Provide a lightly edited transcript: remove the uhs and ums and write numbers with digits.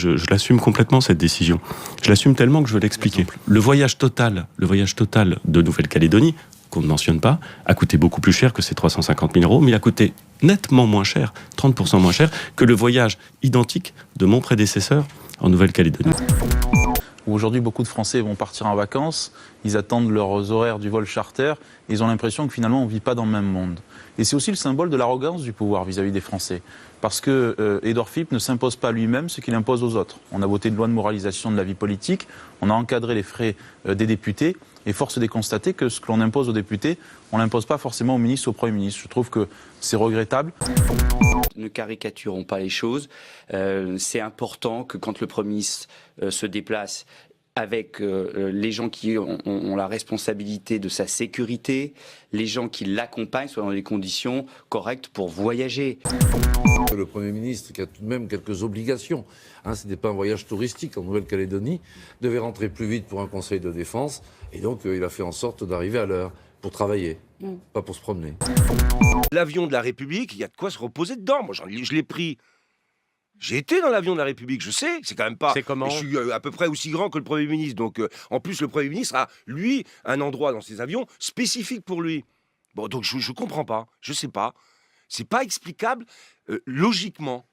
je l'assume complètement, cette décision. Je l'assume tellement que je veux l'expliquer. Le voyage total de Nouvelle-Calédonie, qu'on ne mentionne pas, a coûté beaucoup plus cher que ces 350 000 €, mais il a coûté nettement moins cher, 30% moins cher, que le voyage identique de mon prédécesseur en Nouvelle-Calédonie. Aujourd'hui, beaucoup de Français vont partir en vacances, ils attendent leurs horaires du vol charter, et ils ont l'impression que finalement on ne vit pas dans le même monde. Et c'est aussi le symbole de l'arrogance du pouvoir vis-à-vis des Français. Parce que Édouard Philippe ne s'impose pas lui-même ce qu'il impose aux autres. On a voté une loi de moralisation de la vie politique, on a encadré les frais des députés, et force est de constater que ce que l'on impose aux députés, on ne l'impose pas forcément au ministre ou au Premier ministre. Je trouve que c'est regrettable. Ne caricaturons pas les choses. C'est important que quand le Premier ministre se déplace avec les gens qui ont la responsabilité de sa sécurité, les gens qui l'accompagnent soient dans des conditions correctes pour voyager. Le Premier ministre, qui a tout de même quelques obligations, ce n'était pas un voyage touristique en Nouvelle-Calédonie, devait rentrer plus vite pour un conseil de défense, et donc il a fait en sorte d'arriver à l'heure pour travailler, pas pour se promener. L'avion de la République, il y a de quoi se reposer dedans. Moi, je l'ai pris. J'ai été dans l'avion de la République, je sais, c'est quand même pas... C'est comment ? Je suis à peu près aussi grand que le Premier ministre, donc en plus le Premier ministre a, lui, un endroit dans ses avions spécifique pour lui. Bon, donc je comprends pas, je sais pas. C'est pas explicable logiquement.